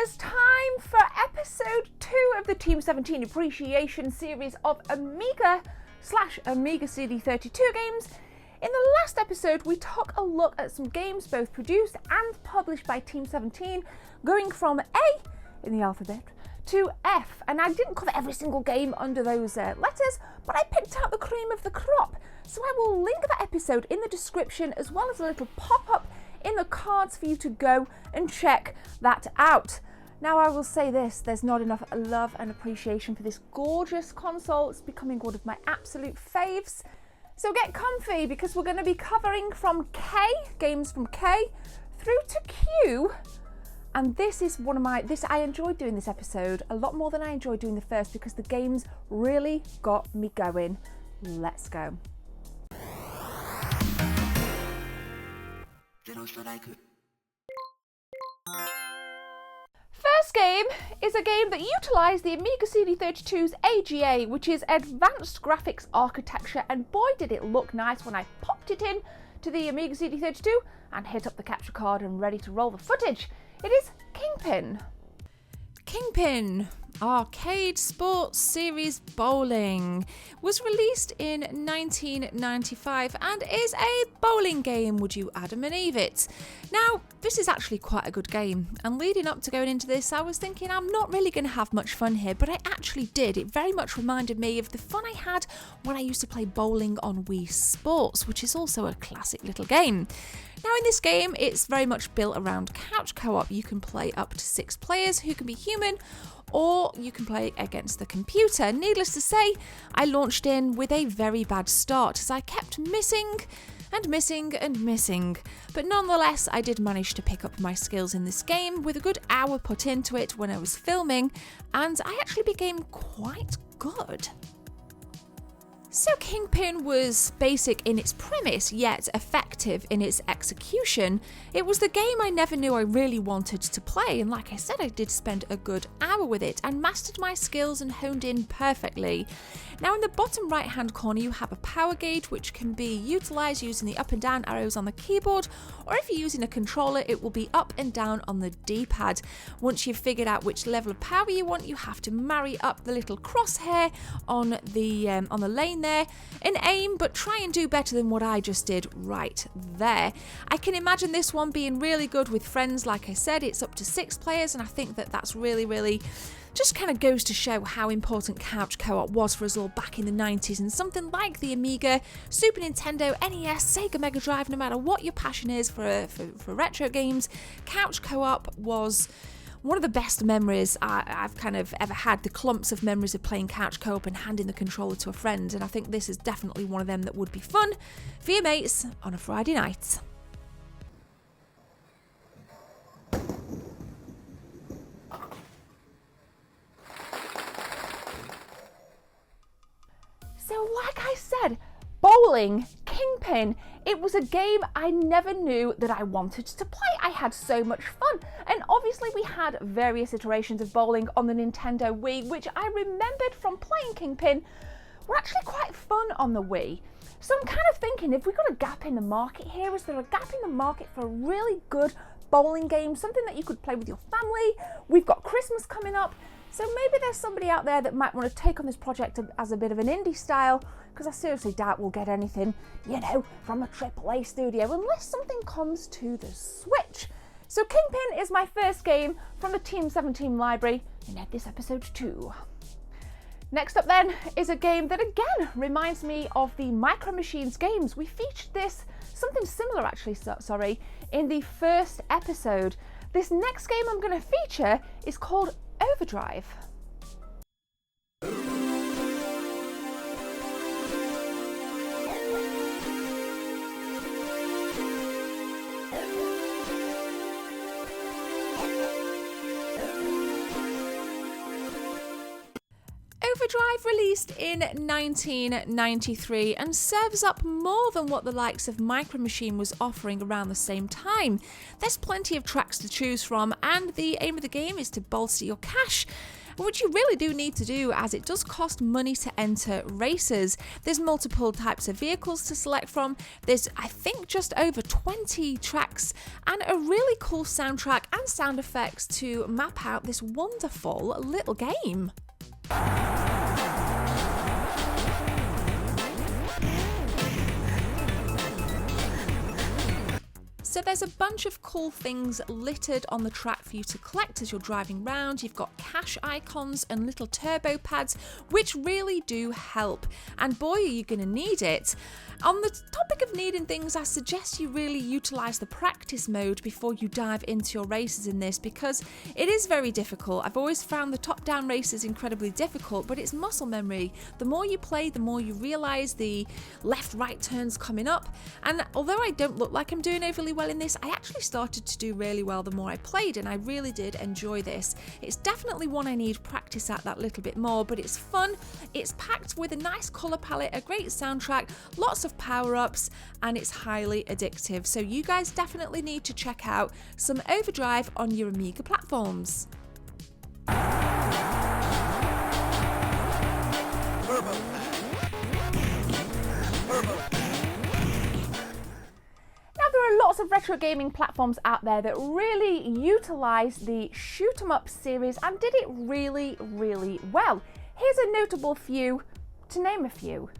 gamers, time for episode 2 of the Team17 Appreciation series of Amiga / Amiga CD32 games. In the last episode, we took a look at some games both produced and published by Team17, going from A in the alphabet to F. And I didn't cover every single game under those letters, but I picked out the cream of the crop. So I will link that episode in the description, as well as a little pop-up in the cards for you to go and check that out. Now I will say this, there's not enough love and appreciation for this gorgeous console. It's becoming one of my absolute faves. So get comfy, because we're going to be covering from K, games from K, through to Q. And this is I enjoyed doing this episode a lot more than I enjoyed doing the first, because the games really got me going. Let's go. First game is a game that utilised the Amiga CD32's AGA, which is Advanced Graphics Architecture, and boy did it look nice when I popped it in to the Amiga CD32 and hit up the capture card and ready to roll the footage. It is Kingpin. Kingpin, Arcade Sports Series Bowling, was released in 1995 and is a bowling game, would you Adam and Eve it? Now, this is actually quite a good game, and leading up to going into this, I was thinking I'm not really going to have much fun here, but I actually did. It very much reminded me of the fun I had when I used to play bowling on Wii Sports, which is also a classic little game. Now in this game, it's very much built around couch co-op. You can play up to 6 players who can be human, or you can play against the computer. Needless to say, I launched in with a very bad start, as I kept missing and missing and missing. But nonetheless, I did manage to pick up my skills in this game with a good hour put into it when I was filming, and I actually became quite good. So Kingpin was basic in its premise, yet effective in its execution. It was the game I never knew I really wanted to play, and like I said, I did spend a good hour with it and mastered my skills and honed in perfectly. Now in the bottom right hand corner you have a power gauge, which can be utilised using the up and down arrows on the keyboard, or if you're using a controller it will be up and down on the D-pad. Once you've figured out which level of power you want, you have to marry up the little crosshair on the lane there and aim, but try and do better than what I just did right there. I can imagine this one being really good with friends. Like I said, it's up to 6 players, and I think that that's really just kind of goes to show how important couch co-op was for us all back in the 90s, and something like the Amiga, Super Nintendo, NES, Sega Mega Drive, no matter what your passion is for retro games, couch co-op was one of the best memories I've kind of ever had. The clumps of memories of playing couch co-op and handing the controller to a friend, and I think this is definitely one of them that would be fun for your mates on a Friday night. So like I said, bowling, Kingpin, it was a game I never knew that I wanted to play. I had so much fun, and obviously we had various iterations of bowling on the Nintendo Wii, which I remembered from playing Kingpin were actually quite fun on the Wii. So I'm kind of thinking, if we've got a gap in the market here, is there a gap in the market for a really good bowling game, something that you could play with your family? We've got Christmas coming up, so maybe there's somebody out there that might want to take on this project as a bit of an indie style, because I seriously doubt we'll get anything, from a AAA studio unless something comes to the Switch. So Kingpin is my first game from the Team17 library in this episode 2. Next up then is a game that again reminds me of the Micro Machines games. We featured something similar actually, in the first episode. This next game I'm going to feature is called Overdrive. Overdrive released in 1993 and serves up more than what the likes of Micro Machine was offering around the same time. There's plenty of tracks to choose from, and the aim of the game is to bolster your cash which you really do need to do as it does cost money to enter races. There's multiple types of vehicles to select from. There's, I think, just over 20 tracks and a really cool soundtrack and sound effects to map out this wonderful little game. So there's a bunch of cool things littered on the track for you to collect as you're driving around. You've got cash icons and little turbo pads, which really do help. And boy, are you going to need it. On the topic of needing things, I suggest you really utilise the practice mode before you dive into your races in this, because it is very difficult. I've always found the top-down races incredibly difficult, but it's muscle memory. The more you play, the more you realise the left-right turns coming up. And although I don't look like I'm doing overly well in this, I actually started to do really well the more I played, and I really did enjoy this. It's definitely one I need practice at that little bit more, but it's fun. It's packed with a nice colour palette, a great soundtrack, lots of power-ups, and it's highly addictive. So you guys definitely need to check out some Overdrive on your Amiga platforms. There are lots of retro gaming platforms out there that really utilise the shoot 'em up series and did it really, really well. Here's a notable few, to name a few.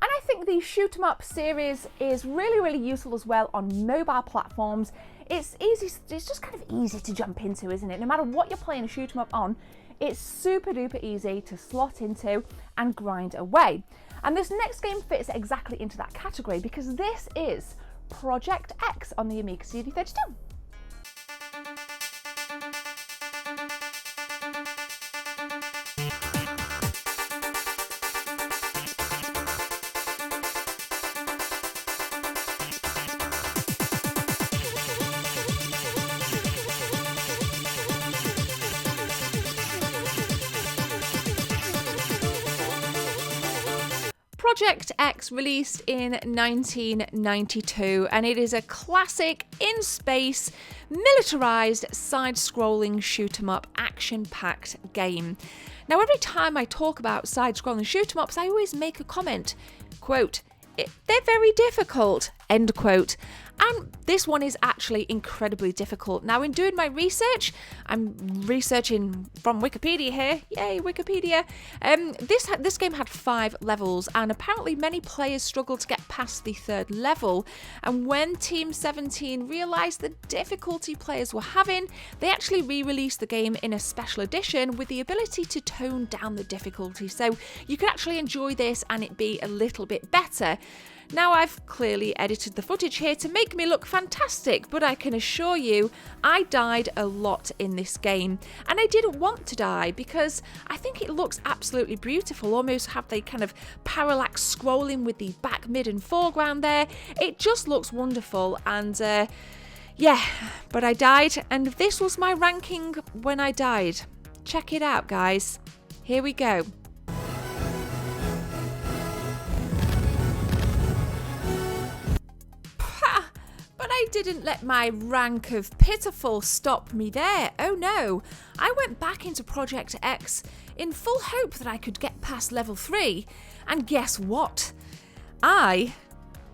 And I think the shoot 'em up series is really, really useful as well on mobile platforms. It's easy, it's just kind of easy to jump into, isn't it? No matter what you're playing a shoot 'em up on, it's super duper easy to slot into and grind away. And this next game fits exactly into that category because this is Project X on the Amiga CD32. Project X released in 1992, and it is a classic in-space, militarized, side-scrolling shoot-'em-up, action-packed game. Now, every time I talk about side-scrolling shoot-'em-ups, I always make a comment, quote, "They're very difficult," end quote. And this one is actually incredibly difficult. Now, in doing my research, I'm researching from Wikipedia here. Yay, Wikipedia. This game had 5 levels, and apparently many players struggled to get past the 3rd level. And when Team17 realised the difficulty players were having, they actually re-released the game in a special edition with the ability to tone down the difficulty. So you could actually enjoy this and it be a little bit better. Now, I've clearly edited the footage here to make me look fantastic, but I can assure you I died a lot in this game, and I didn't want to die because I think it looks absolutely beautiful, almost have the kind of parallax scrolling with the back, mid and foreground there. It just looks wonderful, and yeah, but I died, and this was my ranking when I died. Check it out, guys. Here we go. But I didn't let my rank of pitiful stop me there. Oh no, I went back into Project X in full hope that I could get past level 3. And guess what? I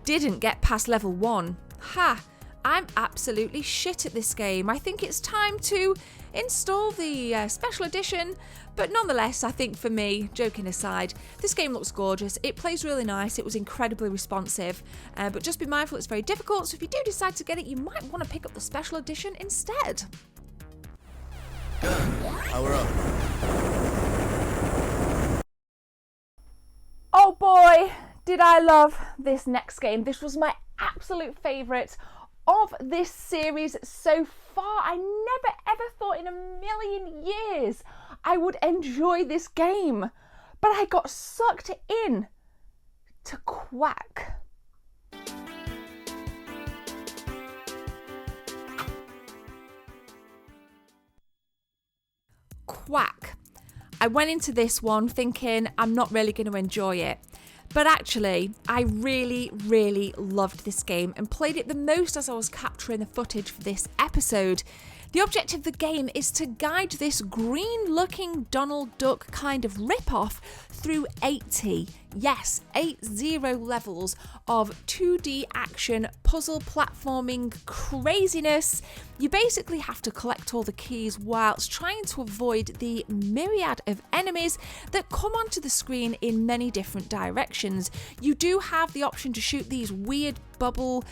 didn't get past level 1. Ha! I'm absolutely shit at this game. I think it's time to install the special edition, but nonetheless, I think for me, joking aside, this game looks gorgeous. It plays really nice. It was incredibly responsive, but just be mindful it's very difficult, so if you do decide to get it, you might want to pick up the special edition instead. Power up. Oh boy, did I love this next game. This was my absolute favourite of this series so far. I never ever thought in a million years I would enjoy this game, but I got sucked in to Quack. Quack. I went into this one thinking I'm not really going to enjoy it. But actually, I really, really loved this game and played it the most as I was capturing the footage for this episode. The objective of the game is to guide this green-looking Donald Duck kind of rip-off through 80 levels of 2D action, puzzle platforming craziness. You basically have to collect all the keys whilst trying to avoid the myriad of enemies that come onto the screen in many different directions. You do have the option to shoot these weird bubble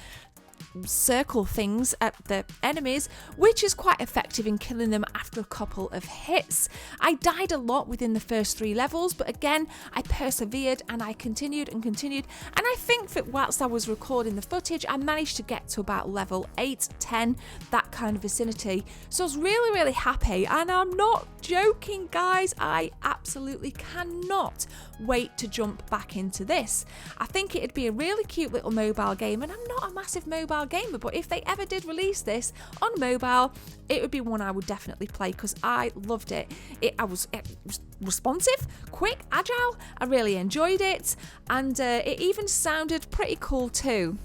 circle things at the enemies, which is quite effective in killing them after a couple of hits. I died a lot within the first 3 levels, but again, I persevered and I continued, and I think that whilst I was recording the footage, I managed to get to about level 8, 10, that kind of vicinity. So I was really, really happy, and I'm not joking, guys. I absolutely cannot wait to jump back into this. I think it'd be a really cute little mobile game, and I'm not a massive mobile gamer, but if they ever did release this on mobile, it would be one I would definitely play because I loved it. It was responsive, quick, agile. I really enjoyed it, and it even sounded pretty cool too.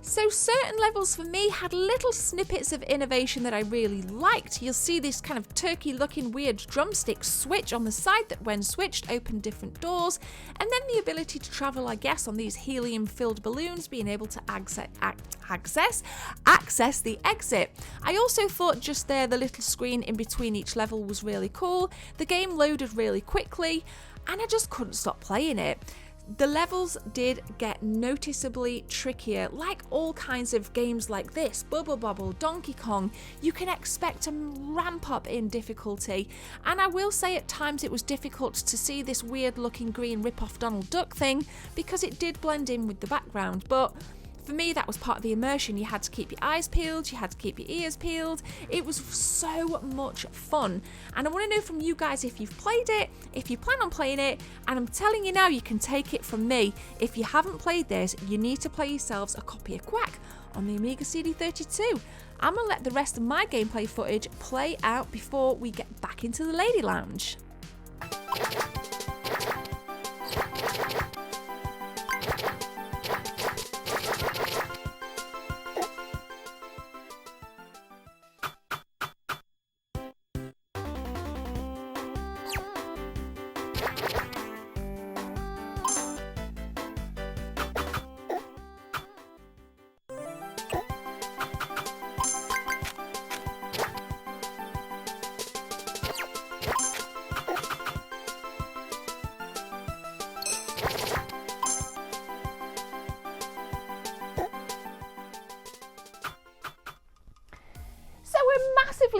So certain levels for me had little snippets of innovation that I really liked. You'll see this kind of turkey looking weird drumstick switch on the side that when switched opened different doors, and then the ability to travel, I guess, on these helium filled balloons, being able to access the exit. I also thought just there the little screen in between each level was really cool. The game loaded really quickly and I just couldn't stop playing it. The levels did get noticeably trickier. Like all kinds of games like this, Bubble Bobble, Donkey Kong, you can expect to ramp up in difficulty. And I will say at times it was difficult to see this weird looking green rip-off Donald Duck thing because it did blend in with the background. But for me, that was part of the immersion. You had to keep your eyes peeled, you had to keep your ears peeled. It was so much fun. And I want to know from you guys if you've played it, if you plan on playing it, and I'm telling you now, you can take it from me. If you haven't played this, you need to play yourselves a copy of Quack on the Amiga CD32. I'm going to let the rest of my gameplay footage play out before we get back into the Lady Lounge.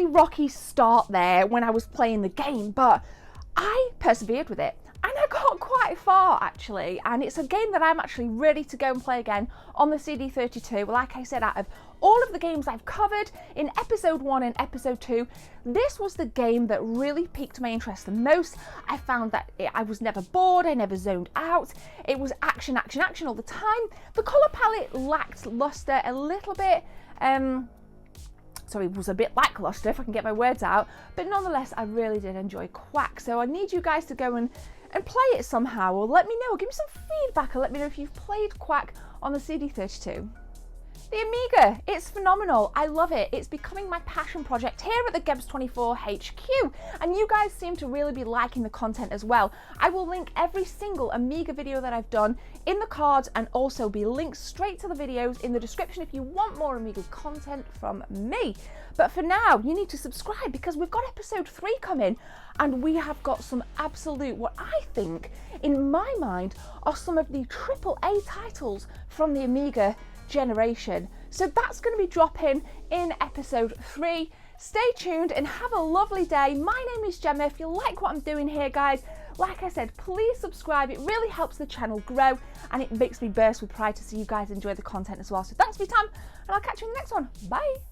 Rocky start there when I was playing the game, but I persevered with it and I got quite far actually, and it's a game that I'm actually ready to go and play again on the CD32. Like I said, out of all of the games I've covered in episode 1 and episode 2, this was the game that really piqued my interest the most. I found that I was never bored, I never zoned out. It was action all the time. The colour palette lacked luster a little bit, it was a bit lackluster, if I can get my words out, but nonetheless I really did enjoy Quack. So I need you guys to go and play it somehow, or let me know, or give me some feedback, or let me know if you've played Quack on the CD32. The Amiga, it's phenomenal. I love it. It's becoming my passion project here at the Gebs24 HQ, and you guys seem to really be liking the content as well. I will link every single Amiga video that I've done in the cards, and also be linked straight to the videos in the description if you want more Amiga content from me. But for now, you need to subscribe because we've got episode 3 coming, and we have got some absolute, what I think, in my mind, are some of the AAA titles from the Amiga generation. So that's going to be dropping in episode 3. Stay tuned and have a lovely day. My name is Gemma. If you like what I'm doing here, guys, like I said, please subscribe. It really helps the channel grow and it makes me burst with pride to see you guys enjoy the content as well. So thanks for your time, and I'll catch you in the next one. Bye.